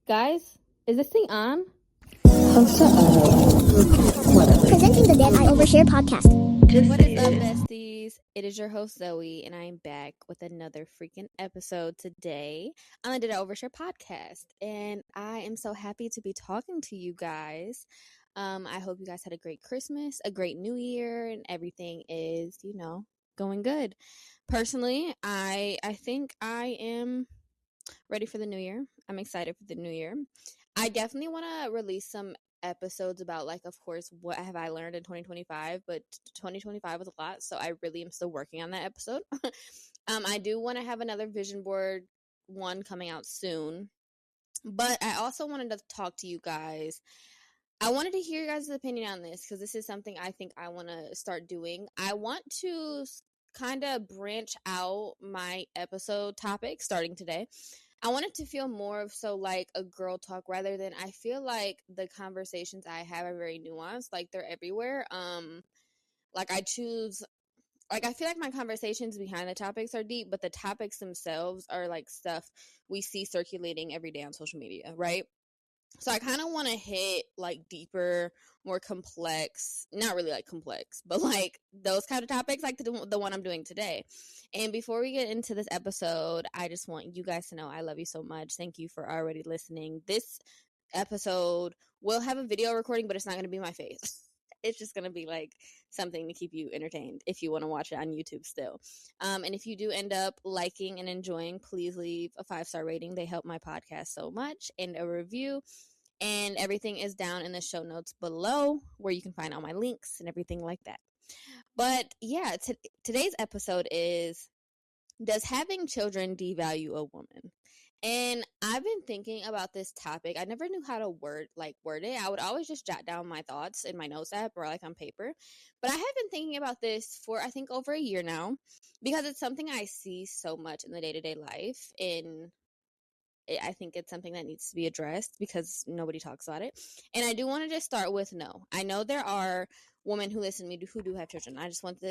Guys, is this thing on? Presenting the Dead Eye Overshare podcast. What is up, besties? It is your host, Zoe, and I'm back with another freaking episode today on the Dead Eye Overshare podcast. And I am so happy to be talking to you guys. I hope you guys had a great Christmas, a great New Year, and everything is, going good. Personally, I think I am ready for the new year. I'm excited for the new year. I definitely want to release some episodes about, like, of course, what have I learned in 2025, but 2025 was a lot, so I really am still working on that episode. I do want to have another vision board one coming out soon, but I also wanted to talk to you guys. I wanted to hear your guys' opinion on this because this is something I think I want to start doing. I want to kind of branch out my episode topic starting today. I want it to feel more of so like a girl talk rather than I feel like the conversations I have are very nuanced, like they're everywhere. Like I choose, like I feel like my conversations behind the topics are deep, but the topics themselves are like stuff we see circulating every day on social media, right? So I kind of want to hit like deeper, more complex, not really like complex, but like those kind of topics, like the one I'm doing today. And before we get into this episode, I just want you guys to know I love you so much. Thank you for already listening. This episode will have a video recording, but it's not going to be my face. It's just going to be like something to keep you entertained if you want to watch it on YouTube still. And if you do end up liking and enjoying, please leave a 5-star rating. They help my podcast so much, and a review. And everything is down in the show notes below where you can find all my links and everything like that. But yeah, today's episode is, does having children devalue a woman? And I've been thinking about this topic. I never knew how to word it. I would always just jot down my thoughts in my notes app or like on paper. But I have been thinking about this for I think over a year now because it's something I see so much in the day-to-day life. I think it's something that needs to be addressed because nobody talks about it. And I do want to just start with no. I know there are women who listen to me who do have children. I just want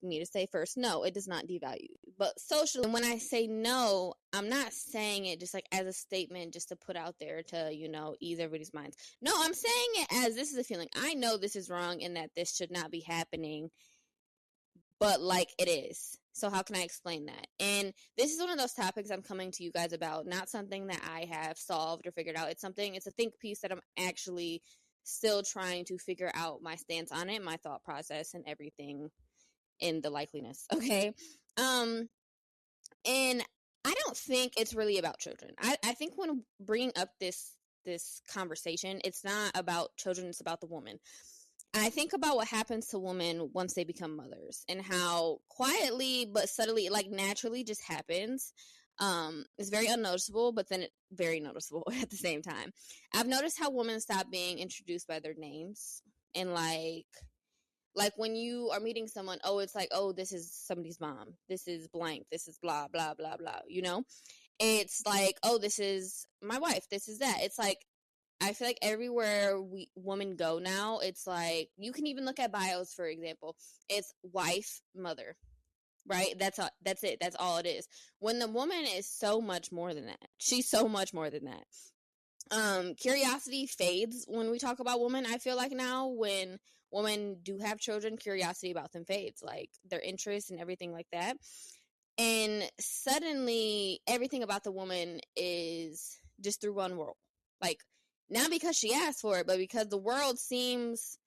me to say first, no, it does not devalue you. But socially, and when I say no, I'm not saying it just like as a statement just to put out there to, ease everybody's minds. No, I'm saying it as this is a feeling. I know this is wrong and that this should not be happening, but like it is. So how can I explain that? And this is one of those topics I'm coming to you guys about, not something that I have solved or figured out. It's a think piece that I'm actually still trying to figure out my stance on it, my thought process, and everything in the likeliness. Okay. And I don't think it's really about children. I think when bringing up this conversation, it's not about children, it's about the woman. And I think about what happens to women once they become mothers and how quietly but subtly, like naturally just happens. It's very unnoticeable, but then very noticeable at the same time. I've noticed how women stop being introduced by their names and like when you are meeting someone, it's like, oh, this is somebody's mom. This is blank. This is blah, blah, blah, blah, It's like, oh, this is my wife. This is that. It's like, I feel like everywhere women go now, it's like, you can even look at bios, for example. It's wife, mother, right? That's it. That's all it is. When the woman is so much more than that. She's so much more than that. Curiosity fades when we talk about women. I feel like now when women do have children, curiosity about them fades, like their interest and everything like that. And suddenly everything about the woman is just through one role. Like, not because she asked for it, but because the world seems,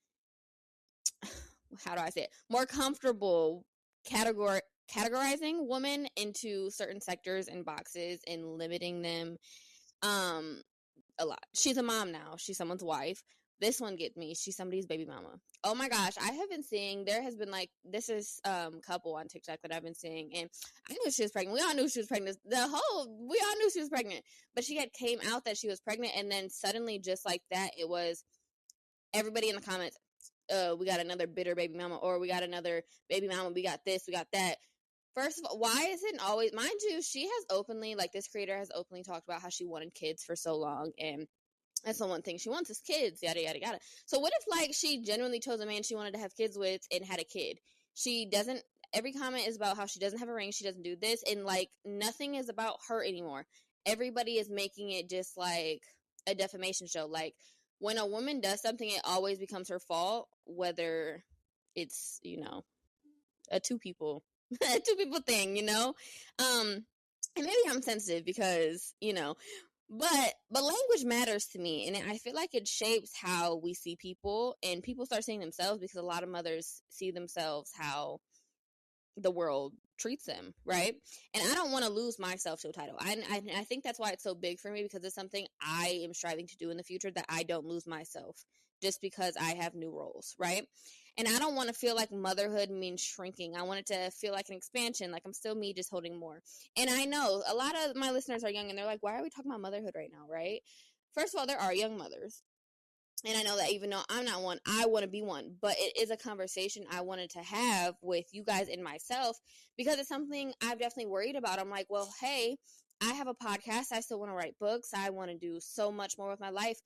how do I say it, more comfortable categorizing women into certain sectors and boxes and limiting them a lot. She's a mom now. She's someone's wife. This one gets me. She's somebody's baby mama. Oh my gosh, I have been seeing, there has been like, this is couple on TikTok that I've been seeing, and I knew she was pregnant. We all knew she was pregnant. We all knew she was pregnant, but she had came out that she was pregnant, and then suddenly, just like that, it was everybody in the comments, we got another bitter baby mama, or we got another baby mama, we got this, we got that. First of all, why isn't always, mind you, she has openly, like this creator has openly talked about how she wanted kids for so long, and that's the one thing she wants is kids, yada, yada, yada. So what if, like, she genuinely chose a man she wanted to have kids with and had a kid? She doesn't, every comment is about how she doesn't have a ring, she doesn't do this, and, like, nothing is about her anymore. Everybody is making it just, like, a defamation show. Like, when a woman does something, it always becomes her fault, whether it's, you know, a two people thing, you know? And maybe I'm sensitive because, you know, but language matters to me, and I feel like it shapes how we see people, and people start seeing themselves because a lot of mothers see themselves how the world treats them, right? And I don't want to lose myself to a title. I think that's why it's so big for me, because it's something I am striving to do in the future, that I don't lose myself just because I have new roles, right? And I don't want to feel like motherhood means shrinking. I want it to feel like an expansion, like I'm still me, just holding more. And I know a lot of my listeners are young and they're like, why are we talking about motherhood right now, right? First of all, there are young mothers. And I know that even though I'm not one, I want to be one. But it is a conversation I wanted to have with you guys and myself, because it's something I've definitely worried about. I'm like, well, hey, I have a podcast. I still want to write books. I want to do so much more with my life.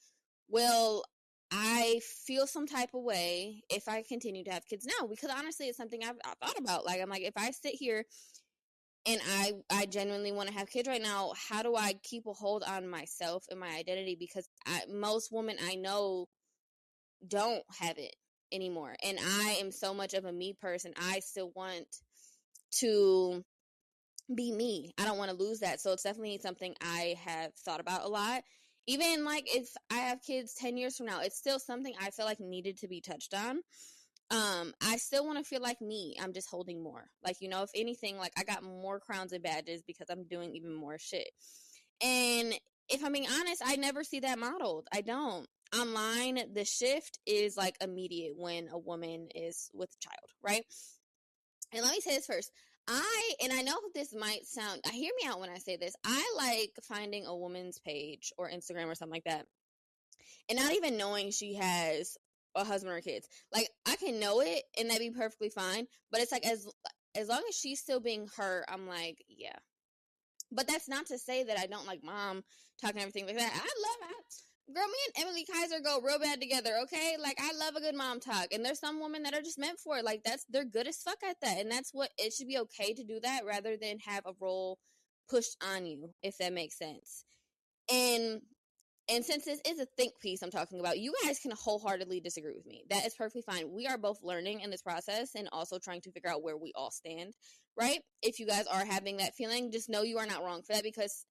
Will I feel some type of way if I continue to have kids now? Because honestly, it's something I've thought about. Like, I'm like, if I sit here and I genuinely want to have kids right now, how do I keep a hold on myself and my identity? Because most women I know don't have it anymore. And I am so much of a me person. I still want to be me. I don't want to lose that. So it's definitely something I have thought about a lot. Even like if I have kids 10 years from now, it's still something I feel like needed to be touched on. I still want to feel like me. I'm just holding more. Like, you know, if anything, like I got more crowns and badges because I'm doing even more shit. And if I'm being honest, I never see that modeled. I don't. Online, the shift is like immediate when a woman is with a child, right? And let me say this first. I know this might sound, hear me out when I say this. I like finding a woman's page or Instagram or something like that, and not even knowing she has a husband or kids. Like, I can know it and that'd be perfectly fine. But it's like, as long as she's still being her, I'm like, yeah. But that's not to say that I don't like mom talking everything like that. Girl, me and Emily Kaiser go real bad together, okay? Like, I love a good mom talk. And there's some women that are just meant for it. Like, they're good as fuck at that. And that's what, it should be okay to do that rather than have a role pushed on you, if that makes sense. And since this is a think piece I'm talking about, you guys can wholeheartedly disagree with me. That is perfectly fine. We are both learning in this process and also trying to figure out where we all stand, right? If you guys are having that feeling, just know you are not wrong for that, because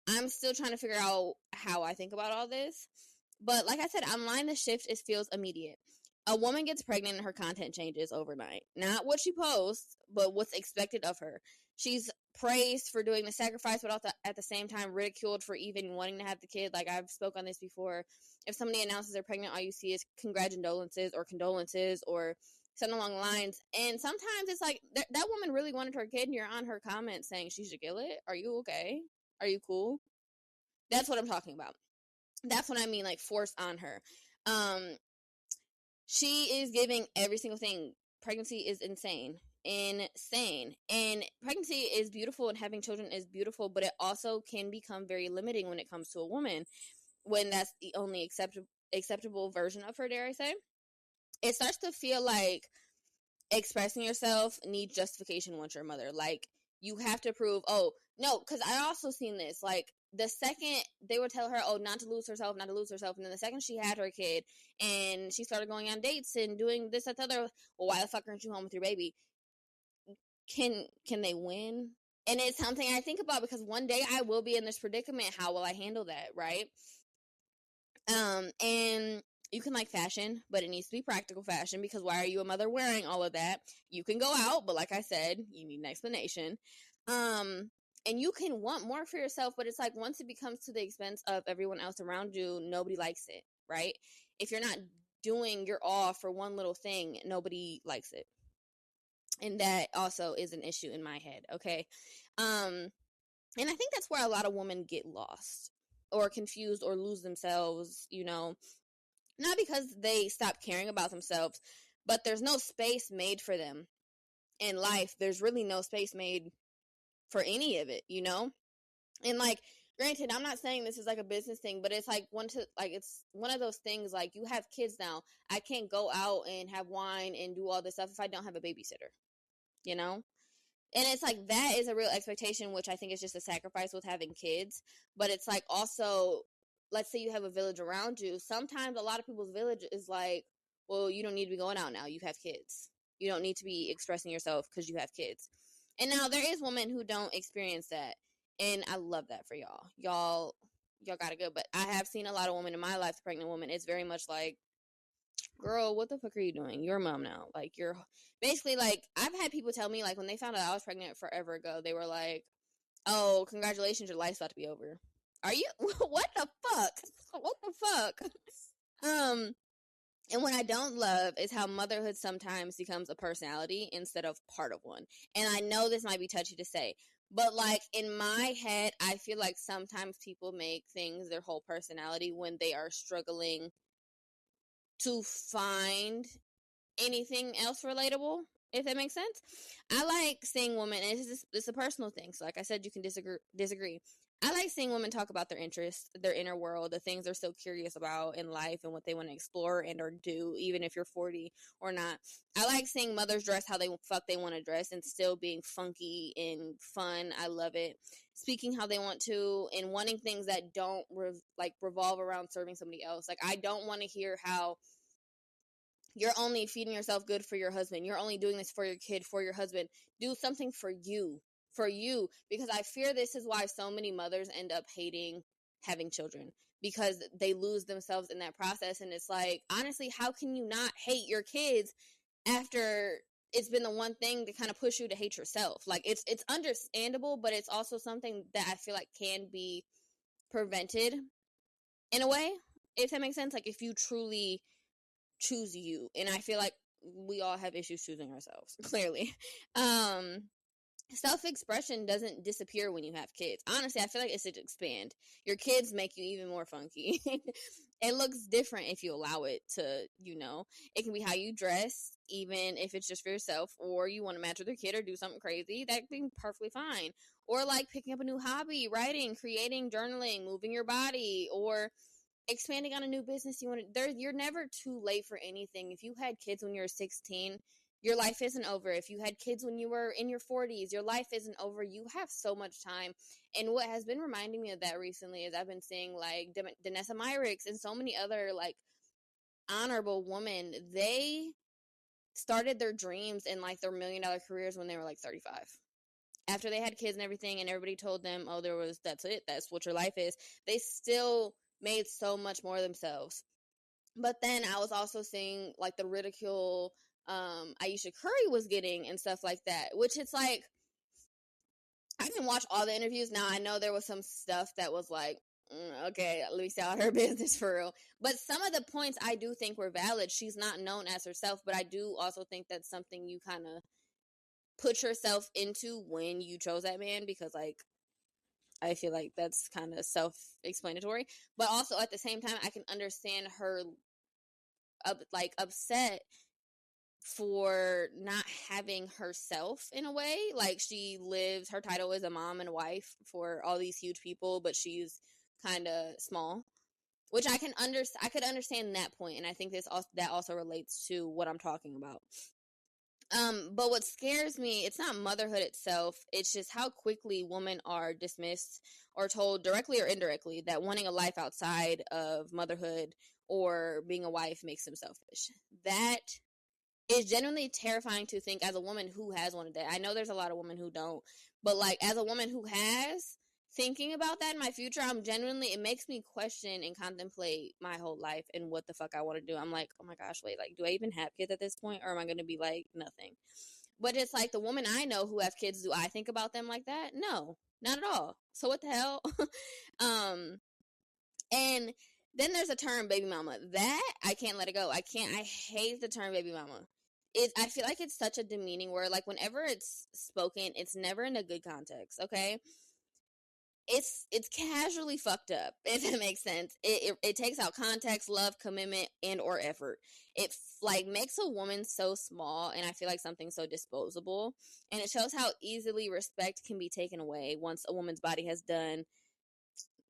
I'm still trying to figure out how I think about all this. But like I said, online, the shift feels immediate. A woman gets pregnant and her content changes overnight. Not what she posts, but what's expected of her. She's praised for doing the sacrifice, but also at the same time ridiculed for even wanting to have the kid. Like, I've spoke on this before. If somebody announces they're pregnant, all you see is condolences or something along the lines. And sometimes it's like, that woman really wanted her kid, and you're on her comments saying she should kill it. Are you okay? Are you cool? That's what I'm talking about. That's what I mean, like, forced on her. She is giving every single thing. Pregnancy is insane. And pregnancy is beautiful, and having children is beautiful, but it also can become very limiting when it comes to a woman, when that's the only acceptable version of her, dare I say. It starts to feel like expressing yourself needs justification once you're a mother. Like, you have to prove, oh, no, because I also seen this, like, the second they would tell her, oh, not to lose herself, and then the second she had her kid and she started going on dates and doing this, that, the other, well, why the fuck aren't you home with your baby? Can they win? And it's something I think about, because one day I will be in this predicament. How will I handle that, right? And you can like fashion, but it needs to be practical fashion, because why are you a mother wearing all of that? You can go out, but like I said, you need an explanation. And you can want more for yourself, but it's like, once it becomes to the expense of everyone else around you, nobody likes it, right? If you're not doing your all for one little thing, nobody likes it. And that also is an issue in my head, okay? And I think that's where a lot of women get lost or confused or lose themselves, you know, not because they stop caring about themselves, but there's no space made for them in life. There's really no space made for any of it, you know? And like, granted, I'm not saying this is like a business thing, but it's like it's one of those things, like, you have kids now. I can't go out and have wine and do all this stuff if I don't have a babysitter, you know? And it's like, that is a real expectation, which I think is just a sacrifice with having kids. But it's like, also, let's say you have a village around you. Sometimes a lot of people's village is like, well, you don't need to be going out now. You have kids. You don't need to be expressing yourself because you have kids. And now there is women who don't experience that. And I love that for y'all. Y'all got it good. But I have seen a lot of women in my life, pregnant women. It's very much like, girl, what the fuck are you doing? You're a mom now. Like, you're basically like, I've had people tell me, like, when they found out I was pregnant forever ago, they were like, oh, congratulations, your life's about to be over. Are you? What the fuck? What the fuck? And what I don't love is how motherhood sometimes becomes a personality instead of part of one. And I know this might be touchy to say, but like in my head, I feel like sometimes people make things their whole personality when they are struggling to find anything else relatable, if that makes sense. I like seeing women, and it's a personal thing, so like I said, you can disagree. I like seeing women talk about their interests, their inner world, the things they're so curious about in life and what they want to explore and or do, even if you're 40 or not. I like seeing mothers dress how they want to dress and still being funky and fun. I love it. Speaking how they want to and wanting things that don't revolve around serving somebody else. Like, I don't want to hear how you're only feeding yourself good for your husband. You're only doing this for your kid, for your husband. Do something for you, because I fear this is why so many mothers end up hating having children, because they lose themselves in that process. And it's like, honestly, how can you not hate your kids after it's been the one thing to kind of push you to hate yourself? Like, it's understandable, but it's also something that I feel like can be prevented in a way, if that makes sense. Like, if you truly choose you. And I feel like we all have issues choosing ourselves, clearly. Self-expression doesn't disappear when you have kids. Honestly, I feel like it should expand. Your kids make you even more funky. It looks different if you allow it to, it can be how you dress, even if it's just for yourself, or you want to match with your kid or do something crazy. That can be perfectly fine. Or like picking up a new hobby, writing, creating, journaling, moving your body, or expanding on a new business you want to. You're never too late for anything. If you had kids when you were 16, your life isn't over. If you had kids when you were in your 40s, your life isn't over. You have so much time. And what has been reminding me of that recently is I've been seeing like Danessa Myricks and so many other like honorable women. They started their dreams and like their $1 million careers when they were like 35. After they had kids and everything, and everybody told them, oh, that's it, that's what your life is, they still made so much more themselves. But then I was also seeing like the ridicule Ayesha Curry was getting and stuff like that, which it's like, I didn't watch all the interviews. Now I know there was some stuff that was like, okay, let me stay out of her business for real. But some of the points I do think were valid. She's not known as herself, but I do also think that's something you kind of put yourself into when you chose that man, because like I feel like that's kind of self-explanatory. But also at the same time, I can understand her upset for not having herself in a way. Like, her title is a mom and a wife for all these huge people, but she's kind of small, which I could understand that point, and I think that also relates to what I'm talking about. But what scares me, it's not motherhood itself, it's just how quickly women are dismissed or told directly or indirectly that wanting a life outside of motherhood or being a wife makes them selfish. That is genuinely terrifying to think as a woman who has wanted that. I know there's a lot of women who don't, but like as a woman who has, thinking about that in my future, it makes me question and contemplate my whole life and what the fuck I want to do. I'm like, oh my gosh, wait, like, do I even have kids at this point, or am I going to be like nothing? But it's like the women I know who have kids, do I think about them like that? No, not at all. So what the hell? And then there's a term, baby mama, that I can't let it go. I hate the term baby mama. I feel like it's such a demeaning word. Like, whenever it's spoken, it's never in a good context, okay? It's casually fucked up, if it makes sense. It takes out context, love, commitment, and or effort. It like makes a woman so small, and I feel like something so disposable. And it shows how easily respect can be taken away once a woman's body has done,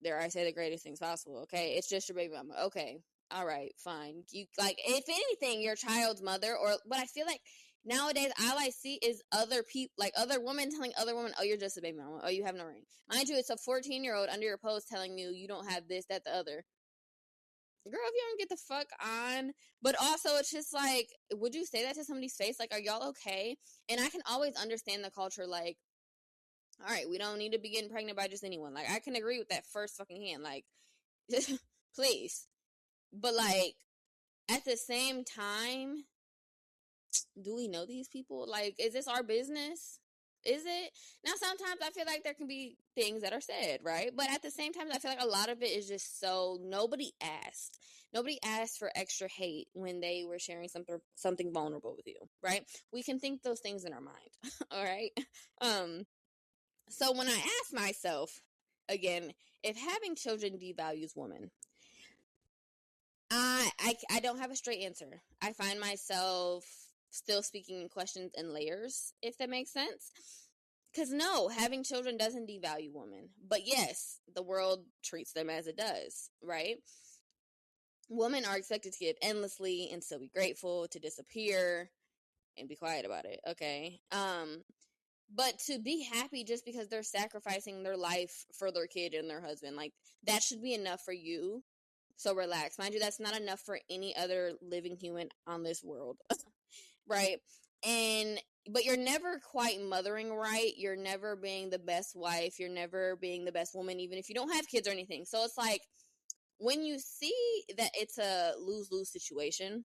dare I say, the greatest things possible. Okay, it's just your baby mama. Okay, all right, fine. You, like, if anything, your child's mother, but I feel like Nowadays, all I see is other people, like other women telling other women, oh, you're just a baby mama. Oh, you have no ring. Mind you, it's a 14-year-old under your post telling you don't have this, that, the other. Girl, if you don't get the fuck on. But also, it's just like, would you say that to somebody's face? Like, are y'all okay? And I can always understand the culture, like, all right, we don't need to be getting pregnant by just anyone. Like, I can agree with that first fucking hand. Like, please. But, like, at the same time, do we know these people? Like, is this our business? Is it? Now, sometimes I feel like there can be things that are said, right? But at the same time, I feel like a lot of it is just so nobody asked. Nobody asked for extra hate when they were sharing something vulnerable with you, right? We can think those things in our mind, all right? So when I ask myself, again, if having children devalues women, I don't have a straight answer. I find myself still speaking in questions and layers, if that makes sense. Because no, having children doesn't devalue women. But yes, the world treats them as it does, right? Women are expected to give endlessly and still be grateful, to disappear and be quiet about it, okay? But to be happy just because they're sacrificing their life for their kid and their husband, like, that should be enough for you. So relax. Mind you, that's not enough for any other living human on this world. Right? But you're never quite mothering right. You're never being the best wife. You're never being the best woman, even if you don't have kids or anything. So it's like, when you see that it's a lose-lose situation,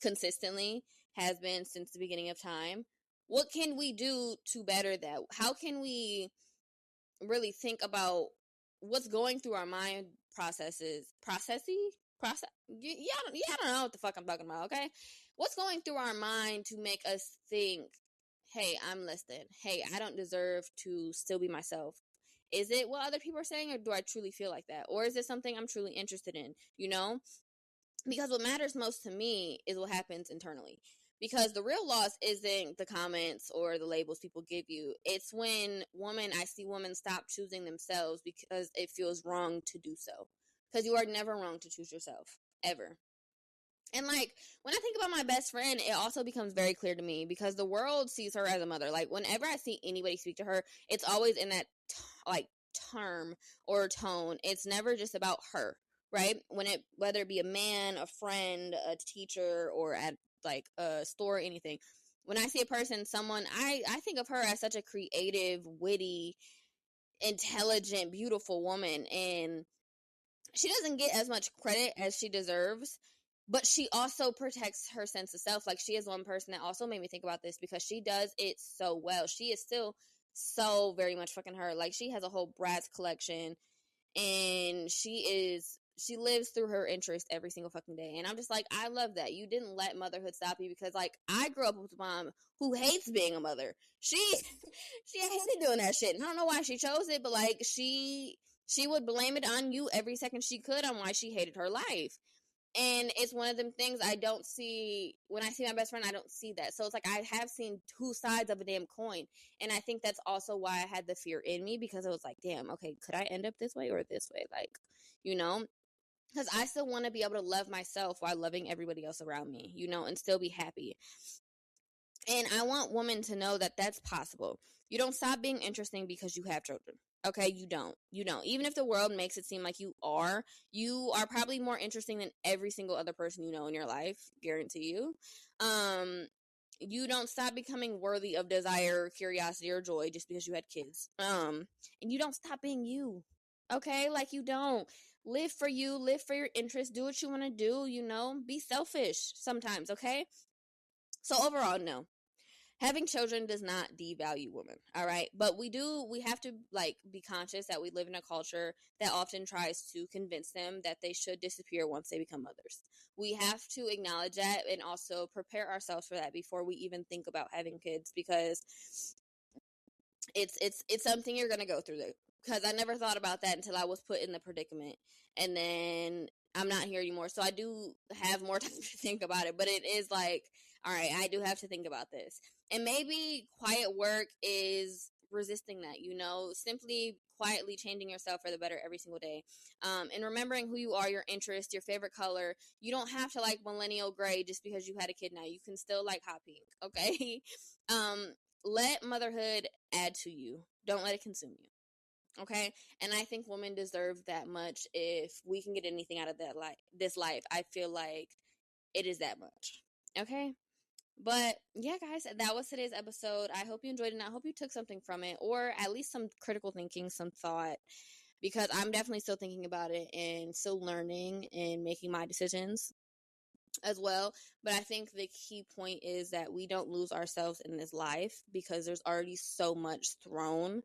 consistently has been since the beginning of time, what can we do to better that? How can we really think about what's going through our mind I don't know what the fuck I'm talking about, okay? What's going through our mind to make us think, hey, I'm less than, hey, I don't deserve to still be myself? Is it what other people are saying, or do I truly feel like that? Or is it something I'm truly interested in, you know? Because what matters most to me is what happens internally. Because the real loss isn't the comments or the labels people give you. It's when I see women stop choosing themselves because it feels wrong to do so. Because you are never wrong to choose yourself, ever. And like, when I think about my best friend, it also becomes very clear to me because the world sees her as a mother. Like, whenever I see anybody speak to her, it's always in that term or tone. It's never just about her, right? Whether it be a man, a friend, a teacher, or at like a store or anything. When I see a person, someone, I think of her as such a creative, witty, intelligent, beautiful woman, and she doesn't get as much credit as she deserves, but she also protects her sense of self. Like, she is one person that also made me think about this because she does it so well. She is still so very much fucking her. Like, she has a whole Bratz collection, and she lives through her interest every single fucking day. And I'm just like, I love that. You didn't let motherhood stop you, because like, I grew up with a mom who hates being a mother. She hated doing that shit. And I don't know why she chose it, but like, she would blame it on you every second she could on why she hated her life. And it's one of them things I don't see. When I see my best friend, I don't see that. So it's like, I have seen two sides of a damn coin. And I think that's also why I had the fear in me, because it was like, damn, okay, could I end up this way or this way? Like, you know? Because I still want to be able to love myself while loving everybody else around me, you know, and still be happy. And I want women to know that that's possible. You don't stop being interesting because you have children. Okay, you don't. Even if the world makes it seem like you are probably more interesting than every single other person you know in your life, guarantee you. You don't stop becoming worthy of desire, curiosity, or joy just because you had kids. And you don't stop being you. Okay, like, you don't. Live for you, live for your interests, do what you want to do, you know? Be selfish sometimes, okay? So overall, no. Having children does not devalue women, all right? But we have to like be conscious that we live in a culture that often tries to convince them that they should disappear once they become mothers. We have to acknowledge that and also prepare ourselves for that before we even think about having kids, because it's something you're going to go through. Because I never thought about that until I was put in the predicament, and then I'm not here anymore. So I do have more time to think about it, but it is like, all right, I do have to think about this. And maybe quiet work is resisting that, you know, simply quietly changing yourself for the better every single day. And remembering who you are, your interests, your favorite color. You don't have to like millennial gray just because you had a kid now. You can still like hot pink, okay? Let motherhood add to you. Don't let it consume you. Okay, and I think women deserve that much. If we can get anything out of this life, I feel like it is that much. Okay, but yeah, guys, that was today's episode. I hope you enjoyed it, and I hope you took something from it, or at least some critical thinking, some thought, because I'm definitely still thinking about it and still learning and making my decisions as well. But I think the key point is that we don't lose ourselves in this life, because there's already so much thrown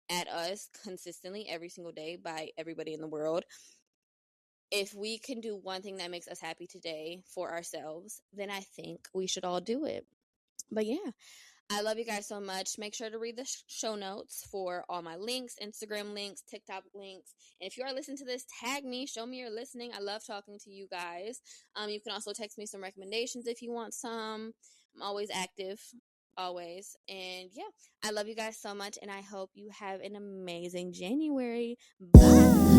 at us consistently every single day by everybody in the world. If we can do one thing that makes us happy today for ourselves, then I think we should all do it. But yeah, I love you guys so much. Make sure to read the show notes for all my links, Instagram links, TikTok links. And if you are listening to this, tag me, show me you're listening. I love talking to you guys. You can also text me some recommendations if you want some. I'm always active. Always. And yeah, I love you guys so much, and I hope you have an amazing January. Bye.